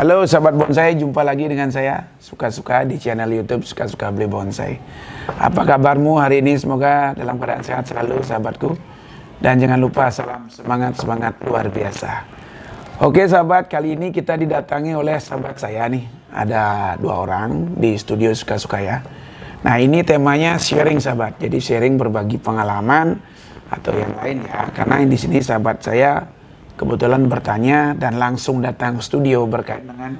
Halo sahabat bonsai, jumpa lagi dengan saya Suka-Suka di channel YouTube Suka-Suka Beli Bonsai. Apa kabarmu hari ini? Semoga dalam keadaan sehat selalu sahabatku. Dan jangan lupa salam semangat luar biasa. Oke sahabat, kali ini kita didatangi oleh sahabat saya nih. Ada 2 orang di studio Suka-Suka ya. Nah ini temanya sharing sahabat. Jadi sharing berbagi pengalaman atau yang lain ya. Karena di sini sahabat saya kebetulan bertanya dan langsung datang ke studio berkait dengan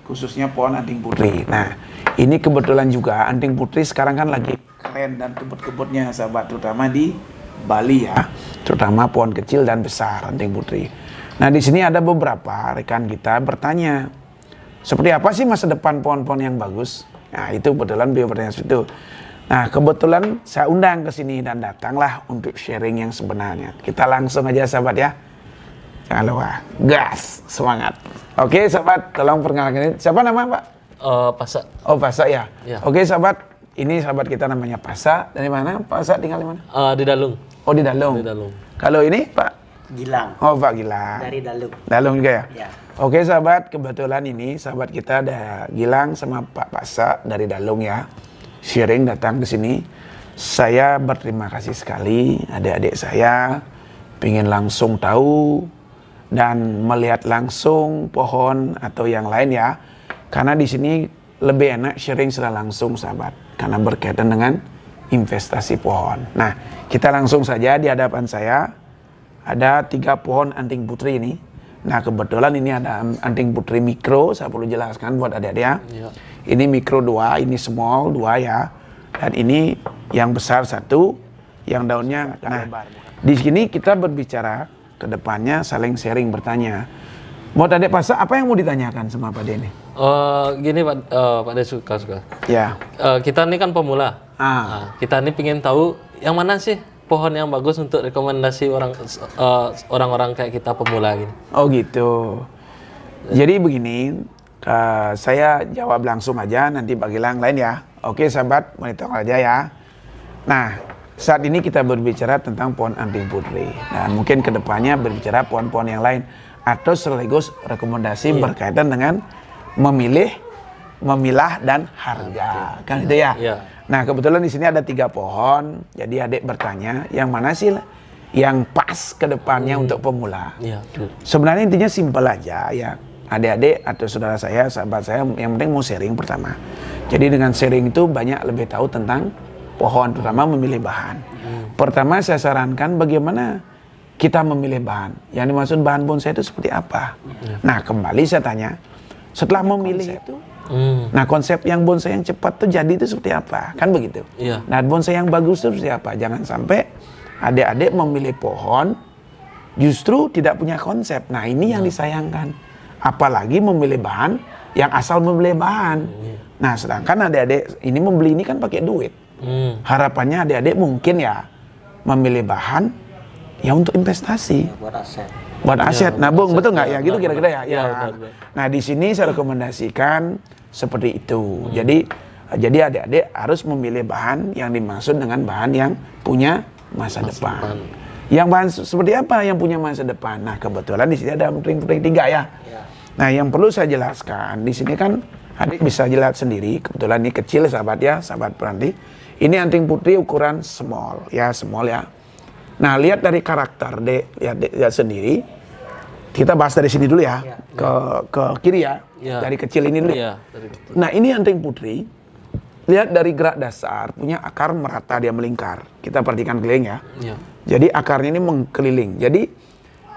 khususnya pohon anting putri. Nah, ini kebetulan juga anting putri sekarang kan lagi keren dan kebut-kebutnya sahabat, terutama di Bali ya, terutama pohon kecil dan besar anting putri. Nah, di sini ada beberapa rekan kita bertanya, seperti apa sih masa depan pohon-pohon yang bagus? Nah, itu kebetulan beliau bertanya seperti itu. Nah, kebetulan saya undang ke sini dan datanglah untuk sharing yang sebenarnya. Kita langsung aja sahabat ya. Jangan lupa, gas, semangat. Oke sahabat, tolong perkenalkan ini. Siapa nama Pak? Pasa. Oh Pasa ya? Ya. Oke sahabat, ini sahabat kita namanya Pasa. Dari mana? Pasa tinggal di mana? Di Dalung. Oh di Dalung. Di Dalung. Kalau ini Pak? Gilang. Oh Pak Gilang. Dari Dalung. Dalung juga ya? Ya. Oke sahabat, kebetulan ini sahabat kita ada Gilang sama Pak Pasa dari Dalung ya. Sharing datang ke sini. Saya berterima kasih sekali adik-adik saya pengen langsung tahu dan melihat langsung pohon atau yang lain ya. Karena di sini lebih enak sharing secara langsung sahabat. Karena berkaitan dengan investasi pohon. Nah, kita langsung saja di hadapan saya ada 3 pohon anting putri ini. Nah, kebetulan ini ada anting putri mikro, saya perlu jelaskan buat adik-adik ya. Ya. Ini mikro 2, ini small 2 ya. Dan ini yang besar 1, yang daunnya. Nah, di sini kita berbicara ke depannya saling sharing bertanya. Buat adik Pasa, apa yang mau ditanyakan sama Pak Deni? Gini Pak De Suka-Suka. Ya. Kita ini kan pemula. Ah. Kita ini pengen tahu yang mana sih pohon yang bagus untuk rekomendasi orang-orang kayak kita pemula gini. Oh gitu. Jadi begini, saya jawab langsung aja, nanti Pak Gilang lain ya. Oke sahabat, monitor aja ya. Nah, saat ini kita berbicara tentang pohon anting putri. Dan mungkin kedepannya berbicara pohon-pohon yang lain. Atau sekaligus rekomendasi berkaitan dengan memilih, memilah, dan harga. Kan itu ya? Iya. Nah kebetulan di sini ada 3 pohon. Jadi adik bertanya, yang mana sih yang pas kedepannya untuk pemula? Iya. Sebenarnya intinya simpel aja ya. Adik-adik atau saudara saya, sahabat saya, yang penting mau sharing pertama. Jadi dengan sharing itu banyak lebih tahu tentang pohon, terutama memilih bahan. Pertama saya sarankan bagaimana kita memilih bahan. Yang dimaksud bahan bonsai itu seperti apa? Nah kembali saya tanya, setelah memilih itu, nah konsep yang bonsai yang cepat itu jadi itu seperti apa? Kan begitu. Iya. Nah bonsai yang bagus itu seperti apa? Jangan sampai adik-adik memilih pohon justru tidak punya konsep. Nah ini yang disayangkan. Apalagi memilih bahan yang asal memilih bahan. Nah sedangkan adik-adik ini membeli ini kan pakai duit. Harapannya adik-adik mungkin ya memilih bahan ya untuk investasi, Ya, buat aset. buat aset, nabung, betul nggak ya? Gitu benar, kira-kira ya. benar. Ya. Benar. Nah di sini saya rekomendasikan seperti itu. Jadi adik-adik harus memilih bahan yang dimaksud dengan bahan yang punya masa depan. Yang bahan seperti apa yang punya masa depan? Nah kebetulan di sini ada puting-puting 3 ya. Nah yang perlu saya jelaskan di sini kan adik bisa jelas sendiri. Kebetulan ini kecil sahabat ya, sahabat peranti. Ini anting putri ukuran small ya, small ya. Nah lihat dari karakter lihat sendiri. Kita bahas dari sini dulu ya, ke kiri ya, dari kecil ini dulu. Iya. Nah ini anting putri. Lihat dari gerak dasar, punya akar merata, dia melingkar. Kita perhatikan keliling ya. Iya. Jadi akarnya ini mengkeliling. Jadi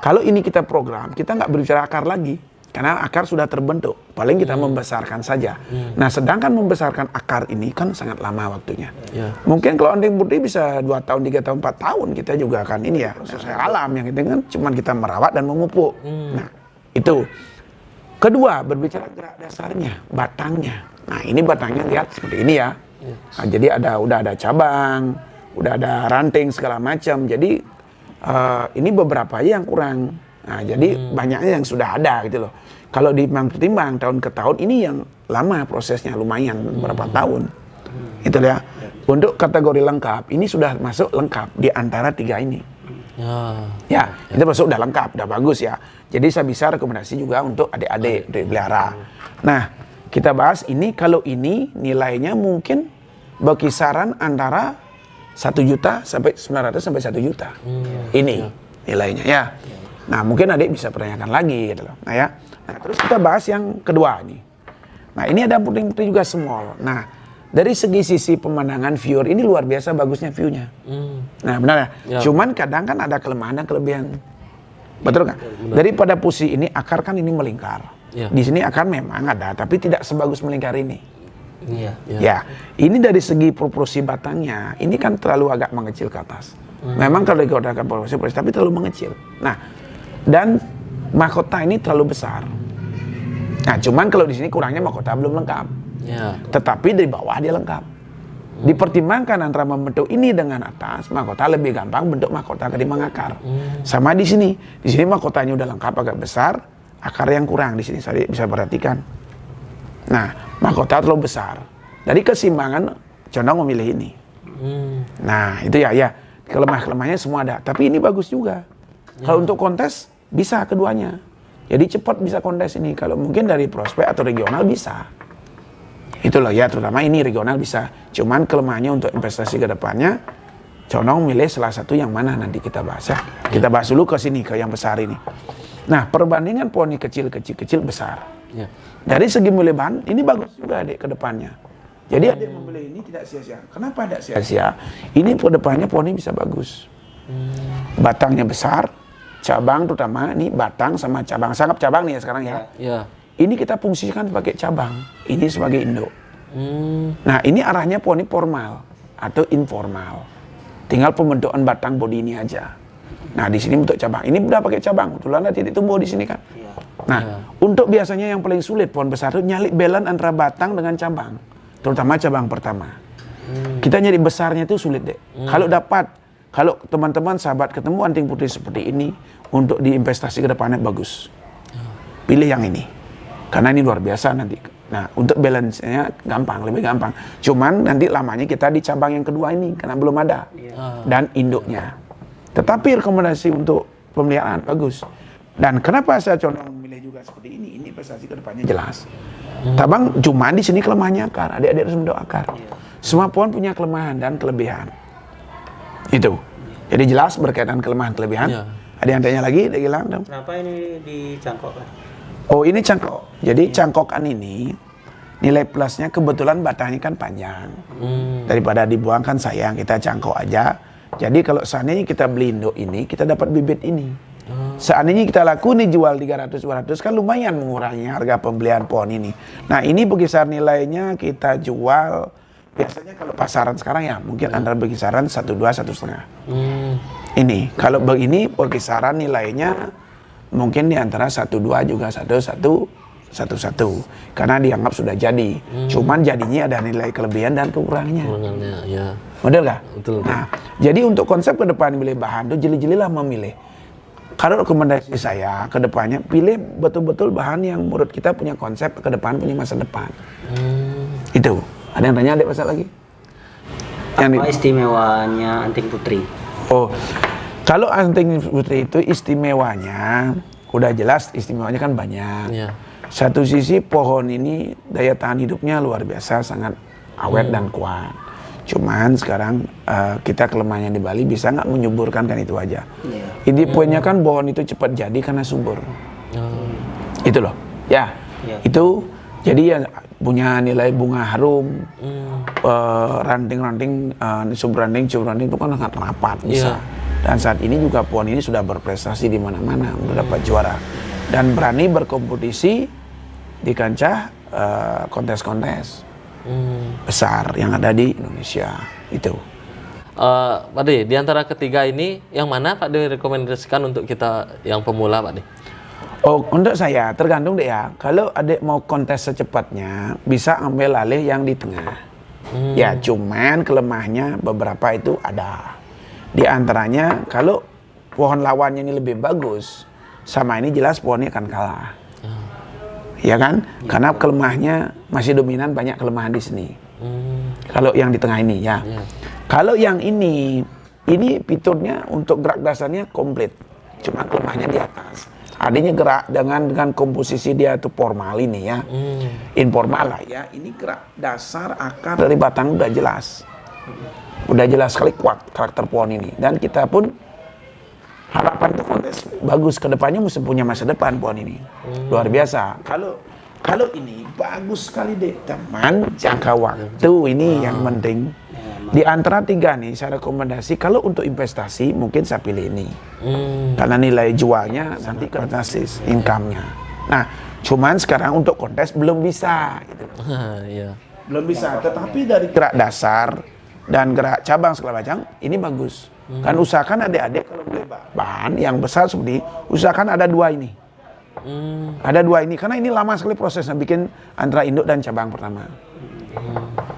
kalau ini kita program, kita nggak berbicara akar lagi. Karena akar sudah terbentuk, paling kita membesarkan saja. Nah sedangkan membesarkan akar ini kan sangat lama waktunya. Ya. Mungkin kalau anting putri bisa 2 tahun, 3 tahun, 4 tahun kita juga akan ini ya. Proses alam yang itu kan cuman kita merawat dan memupuk. Nah itu. Kedua berbicara gerak dasarnya, batangnya. Nah ini batangnya lihat seperti ini ya. Nah, jadi udah ada cabang, udah ada ranting segala macam. Jadi ini beberapa aja yang kurang. Nah, jadi banyaknya yang sudah ada gitu loh. Kalau ditimbang tahun ke tahun ini yang lama prosesnya lumayan berapa tahun. Itu ya. Untuk kategori lengkap ini sudah masuk lengkap di antara 3 ini. Ya. Itu masuk udah lengkap, udah bagus ya. Jadi saya bisa rekomendasi juga untuk adik-adik untuk pelihara. Nah, kita bahas ini, kalau ini nilainya mungkin berkisaran antara 1 juta sampai 900 sampai 1 juta. Ini nilainya ya. Nah, mungkin adik bisa pertanyakan lagi gitu loh. Nah ya. Nah, terus kita bahas yang kedua ini. Nah, ini ada puting-puting juga small. Nah, dari segi sisi pemandangan viewer ini luar biasa bagusnya view-nya. Nah, benar ya? Cuman kadang kan ada kelemahan dan kelebihan. Betul kan? Daripada posisi ini akar kan ini melingkar. Di sini akar memang ada, tapi tidak sebagus melingkar ini. Ya, ini dari segi proporsi batangnya, ini kan terlalu agak mengecil ke atas. Memang kalau digunakan proporsi, tapi terlalu mengecil. Nah, dan mahkota ini terlalu besar. Nah, cuman kalau di sini kurangnya mahkota belum lengkap. Tetapi dari bawah dia lengkap. Dipertimbangkan antara membentuk ini dengan atas, mahkota lebih gampang bentuk mahkota ketimbang akar. Sama di sini mahkotanya udah lengkap agak besar, akar yang kurang di sini saya bisa perhatikan. Nah, mahkota terlalu besar. Dari keseimbangan condong memilih ini. Nah, itu ya kelemah-kelemahnya semua ada. Tapi ini bagus juga. Kalau untuk kontes bisa keduanya. Jadi cepat bisa kontes ini. Kalau mungkin dari prospek atau regional bisa. Itu loh ya, terutama ini regional bisa. Cuman kelemahannya untuk investasi ke depannya, condong milih salah satu yang mana nanti kita bahas ya. Kita bahas dulu ke sini, ke yang besar ini. Nah, perbandingan poni kecil besar. Dari segi milih bahan, ini bagus juga adik ke depannya. Jadi adik membeli ini tidak sia-sia. Kenapa tidak sia-sia? Ini ke depannya poni bisa bagus. Batangnya besar, cabang terutama, ini batang sama cabang. Sangat cabang nih ya sekarang ya. Ini kita fungsikan sebagai cabang, ini sebagai induk. Nah, ini arahnya poni formal atau informal. Tinggal pembentukan batang bodi ini aja. Nah, di sini bentuk cabang. Ini udah pakai cabang. Kebetulan ada titik tumbuh di sini kan. Nah, untuk biasanya yang paling sulit pohon besar itu nyali balance antara batang dengan cabang, terutama cabang pertama. Kita nyari besarnya itu sulit deh. Kalau teman-teman sahabat ketemu anting putih seperti ini untuk diinvestasi ke depannya bagus. Pilih yang ini. Karena ini luar biasa nanti. Nah, untuk balance-nya gampang, lebih gampang. Cuman nanti lamanya kita di cabang yang kedua ini, karena belum ada. Dan induknya. Tetapi rekomendasi untuk pemeliharaan, bagus. Dan kenapa saya condong memilih juga seperti ini? Ini investasi ke depannya jelas. Tabang, cuman di sini kelemahannya akar. Adik-adik harus mendok akar. Semua pohon punya kelemahan dan kelebihan. Itu. Jadi jelas berkaitan kelemahan-kelebihan. Ada yang tanya lagi? Kenapa ini dicangkokkan? Oh, ini cangkok. Jadi cangkokan ini nilai plusnya kebetulan batangnya kan panjang. Daripada dibuang kan sayang, kita cangkok aja. Jadi kalau seandainya kita beli induk ini, kita dapat bibit ini. Seandainya kita laku nih jual 300-200 kan lumayan mengurangi harga pembelian pohon ini. Nah, ini berkisar nilainya kita jual biasanya kalau pasaran sekarang ya mungkin antara berkisaran 1,2 1,5. Ini kalau begini berkisaran nilainya mungkin di antara 1,2 juga 1,1 karena dianggap sudah jadi. Cuman jadinya ada nilai kelebihan dan kekurangannya. Model gak? Betul. Nah, jadi untuk konsep ke depan milih bahan itu jeli-jelilah memilih. Kalau rekomendasi saya ke depannya pilih betul-betul bahan yang menurut kita punya konsep ke depan, punya masa depan. Itu. Ada yang tanya adik pasal lagi? Apa istimewanya anting putri? Oh, kalau anting putri itu istimewanya, udah jelas istimewanya kan banyak. Satu sisi pohon ini daya tahan hidupnya luar biasa, sangat awet dan kuat. Cuman sekarang kita kelemahannya di Bali bisa nggak menyuburkan kan itu aja. Ini poinnya kan pohon itu cepat jadi karena subur. Itu loh. Ya, itu jadi ya punya nilai bunga harum, ranting-ranting, sub-ranting itu kan sangat rapat bisa. Dan saat ini juga pohon ini sudah berprestasi di mana-mana, sudah dapat juara dan berani berkompetisi di kancah kontes-kontes besar yang ada di Indonesia itu. Pak De, di antara ketiga ini yang mana Pak De rekomendasikan untuk kita yang pemula, Pak De? Oh, untuk saya tergantung deh ya. Kalau adik mau kontes secepatnya, bisa ambil alih yang di tengah. Ya, cuman kelemahnya beberapa itu ada. Di antaranya kalau pohon lawannya ini lebih bagus, sama ini jelas pohonnya akan kalah. Ya kan? Karena kelemahnya masih dominan, banyak kelemahan di sini. Kalau yang di tengah ini ya. Kalau yang ini ini fiturnya untuk gerak dasarnya komplit. Cuma kelemahannya di atas. Adanya gerak dengan komposisi dia itu formal ini ya. Informal lah ya. Ini gerak dasar akar dari batang udah jelas. Udah jelas sekali kuat karakter pohon ini. Dan kita pun harapan tuh kontes bagus ke depannya mesti punya masa depan pohon ini. Luar biasa. Kalau ini bagus sekali deh teman, jangka waktu ini yang penting. Di antara tiga nih saya rekomendasi kalau untuk investasi mungkin saya pilih ini. Karena nilai jualnya nanti fantastis, income-nya. Nah, cuman sekarang untuk kontes belum bisa gitu. Iya. Belum bisa, tetapi dari gerak dasar dan gerak cabang segala macam ini bagus. Kan usahakan adik-adik kalau beli bahan yang besar seperti usahakan ada dua ini. Ada dua ini karena ini lama sekali prosesnya bikin antara induk dan cabang pertama.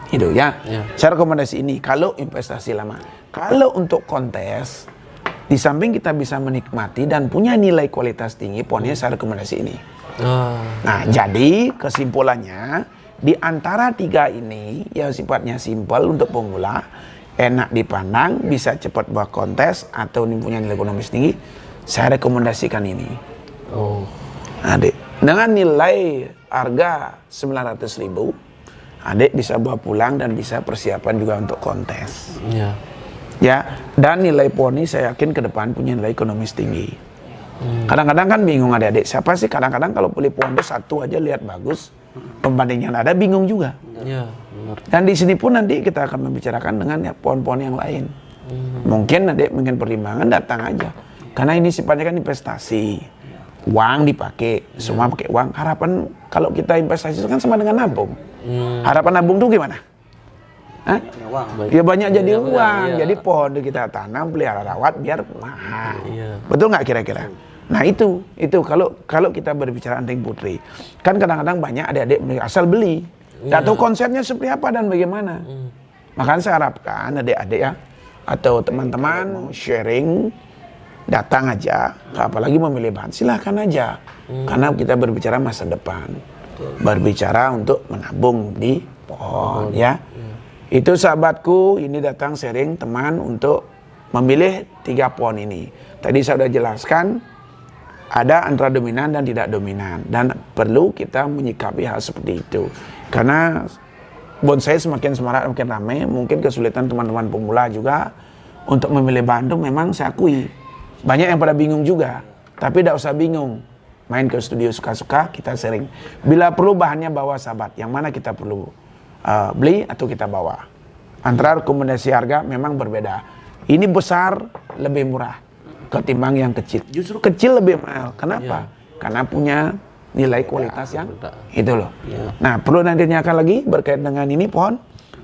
Itu ya. Saya rekomendasi ini kalau investasi lama. Kalau untuk kontes di samping kita bisa menikmati dan punya nilai kualitas tinggi, pohonnya saya rekomendasi ini. Nah, jadi kesimpulannya di antara tiga ini yang sifatnya simpel untuk pemula, enak dipandang, bisa cepat buat kontes atau punya nilai ekonomis tinggi, saya rekomendasikan ini. Adik, dengan nilai harga 900.000, adik bisa bawa pulang dan bisa persiapan juga untuk kontes. Ya, dan nilai pohon ini saya yakin ke depan punya nilai ekonomis tinggi. Kadang-kadang kan bingung adik-adik, siapa sih kadang-kadang kalau beli pohon itu satu aja lihat bagus, pembandingan ada bingung juga. Dan di sini pun nanti kita akan membicarakan dengan ya, pohon-pohon yang lain. Mungkin adik mungkin pertimbangan datang aja, karena ini sifatnya kan investasi. Uang dipakai, semua pakai uang. Harapan kalau kita investasi itu kan sama dengan nabung. Harapan nabung tuh gimana? Hah? Ya banyak jadi uang. Jadi pohon kita tanam, pelihara rawat biar mahal. Betul nggak kira-kira? Nah itu kalau kita berbicara anting putri, kan kadang-kadang banyak adik-adik asal beli, nggak tahu konsepnya seperti apa dan bagaimana. Makanya saya harapkan adik-adik ya atau teman-teman sharing. Datang aja, apalagi memilih bahan, silahkan aja. Karena kita berbicara masa depan. Berbicara untuk menabung di pohon, ya. Itu sahabatku, ini datang sharing teman untuk memilih 3 pohon ini. Tadi saya sudah jelaskan, ada antara dominan dan tidak dominan. Dan perlu kita menyikapi hal seperti itu. Karena bonsai semakin semarak, semakin ramai, mungkin kesulitan teman-teman pemula juga untuk memilih bahan itu memang saya akui. Banyak yang pada bingung juga, tapi tidak usah bingung. Main ke studio suka-suka, kita sharing. Bila perlu bahannya bawa sahabat, yang mana kita perlu beli atau kita bawa. Antara rekomendasi harga memang berbeda. Ini besar lebih murah ketimbang yang kecil. Justru kecil lebih mahal. Kenapa? Karena punya nilai kualitas yang itu loh. Nah, perlu nanti tanyakan lagi berkait dengan ini pohon.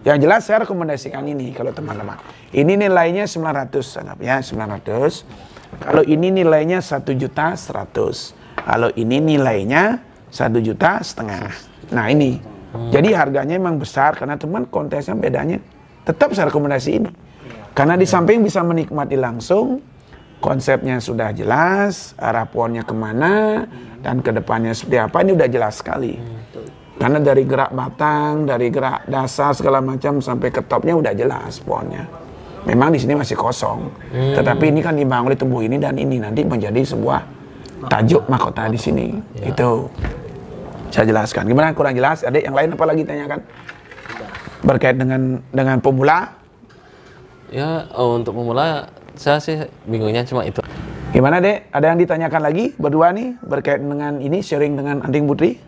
Yang jelas saya rekomendasikan ini kalau teman-teman. Ini nilainya 900, anggap ya 900. Kalau ini nilainya 1.100.000. Kalau ini nilainya 1.500.000. Nah ini. Jadi harganya memang besar karena teman kontesnya bedanya. Tetap saya rekomendasi ini. Karena di samping bisa menikmati langsung, konsepnya sudah jelas, arah pohonnya kemana, dan kedepannya seperti apa, ini udah jelas sekali. Karena dari gerak batang, dari gerak dasar segala macam sampai ke topnya udah jelas pohonnya. Memang di sini masih kosong, tetapi ini kan dibangun oleh tumbuh ini dan ini nanti menjadi sebuah tajuk mahkota di sini. Itu saya jelaskan. Gimana kurang jelas? Ada yang lain apa lagi tanyakan? Berkait dengan pemula? Ya, untuk pemula saya sih bingungnya cuma itu. Gimana Dek? Ada yang ditanyakan lagi berdua nih berkait dengan ini sharing dengan anting putri?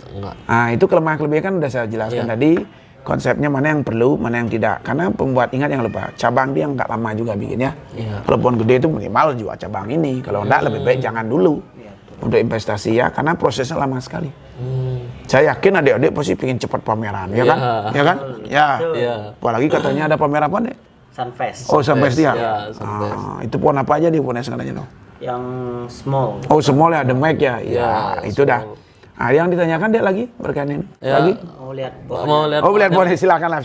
Enggak. Nah itu kelemahan-kelemahan kan udah saya jelaskan tadi. Konsepnya mana yang perlu, mana yang tidak. Karena pembuat ingat yang lupa, cabang dia nggak lama juga bikinnya. Kalau pohon gede itu minimal juga cabang ini. Kalau enggak lebih baik jangan dulu untuk investasi ya, karena prosesnya lama sekali. Saya yakin adik-adik pasti pengen cepat pameran, ya kan? Ya kan? Ya. Apalagi katanya ada pamer apa nih? Sunfest. Oh Sunfest ya. Itu pohon apa aja di pohonnya sekarang dong? Yang small. Oh small ya, the mic ya. Ya itu dah. Nah, yang ditanyakan dia lagi berkaitan ini. Lagi? Mau lihat Boleh silakan.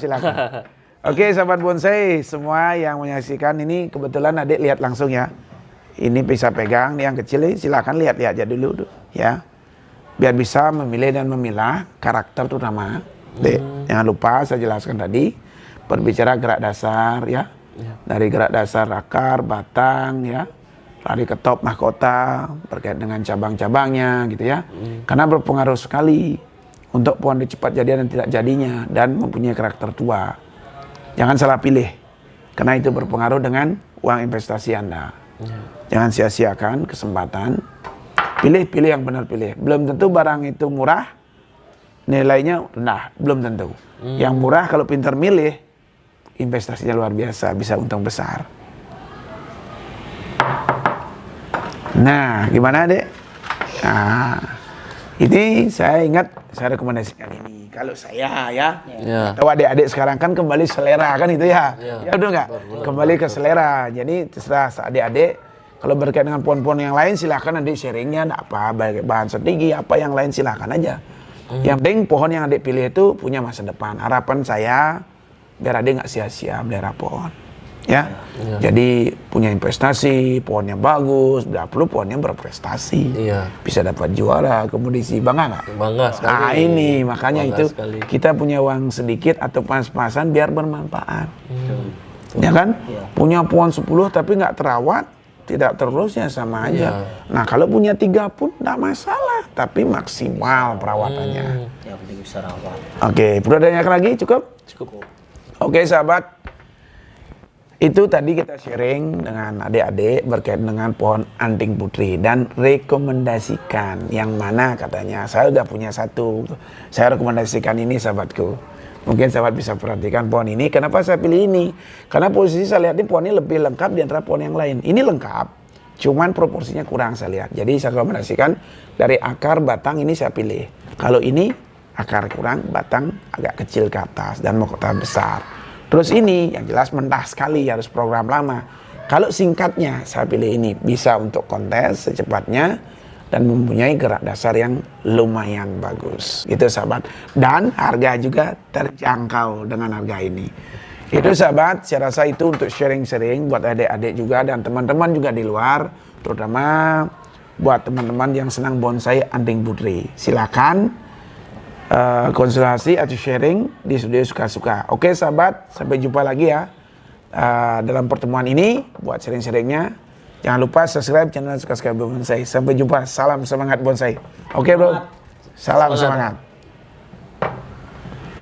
Oke, sahabat bonsai semua yang menyaksikan ini kebetulan adik lihat langsung ya. Ini bisa pegang, nih yang kecil ini silakan lihat aja dulu ya. Biar bisa memilih dan memilah karakter terutama. Dek, jangan lupa saya jelaskan tadi berbicara gerak dasar ya. Dari gerak dasar akar, batang, ya, lari ke top mahkota terkait dengan cabang-cabangnya gitu ya. Karena berpengaruh sekali untuk pohon cepat jadian dan tidak jadinya dan mempunyai karakter tua. Jangan salah pilih karena itu berpengaruh dengan uang investasi Anda. Jangan sia-siakan kesempatan. Pilih yang benar pilih. Belum tentu barang itu murah, nilainya rendah, belum tentu. Yang murah kalau pintar milih, investasinya luar biasa, bisa untung besar. Nah, gimana Dek? Nah, ini saya ingat, saya rekomendasikan ini. Kalau saya ya, atau adik-adik sekarang kan kembali selera kan itu ya. Ya udah nggak? Kembali ke selera. Jadi terserah adik-adik. Kalau berkaitan dengan pohon-pohon yang lain silahkan nanti sharingnya, enggak apa, bahan strategi apa yang lain silahkan aja. Yang penting pohon yang adik pilih itu punya masa depan. Harapan saya biar adik nggak sia-sia melihara pohon, ya. Jadi punya investasi, pohonnya bagus, tidak perlu pohonnya berprestasi, bisa dapat juara, kompetisi, bangga nggak? Bangga sekali. Nah ini makanya Bangga itu sekali. kita punya uang sedikit atau pas-pasan biar bermanfaat, ya kan? Punya pohon 10 tapi nggak terawat, tidak terusnya sama aja. Nah kalau punya 3 pun tidak masalah, tapi maksimal perawatannya. Yang penting bisa rawat. Oke, perlu ada yang lagi? Cukup? Cukup. Oke sahabat, itu tadi kita sharing dengan adik-adik berkaitan dengan pohon anting putri dan rekomendasikan yang mana katanya. Saya udah punya satu, saya rekomendasikan ini sahabatku. Mungkin sahabat bisa perhatikan pohon ini. Kenapa saya pilih ini? Karena posisi saya lihat ini pohon ini lebih lengkap di antara pohon yang lain. Ini lengkap, cuman proporsinya kurang saya lihat. Jadi saya rekomendasikan dari akar, batang ini saya pilih. Kalau ini akar kurang, batang agak kecil ke atas dan mahkota besar. Terus ini yang jelas mentah sekali, harus program lama. Kalau singkatnya saya pilih ini, bisa untuk kontes secepatnya dan mempunyai gerak dasar yang lumayan bagus. Itu sahabat. Dan harga juga terjangkau dengan harga ini. Itu sahabat, saya rasa itu untuk sharing-sharing buat adik-adik juga dan teman-teman juga di luar, terutama buat teman-teman yang senang bonsai anting putri. Silakan konsultasi atau sharing di studio Suka-Suka. Oke sahabat, sampai jumpa lagi ya dalam pertemuan ini buat sharing-sharingnya. Jangan lupa subscribe channel Suka-Suka Bonsai. Sampai jumpa, salam semangat bonsai. Oke bro, salam semangat.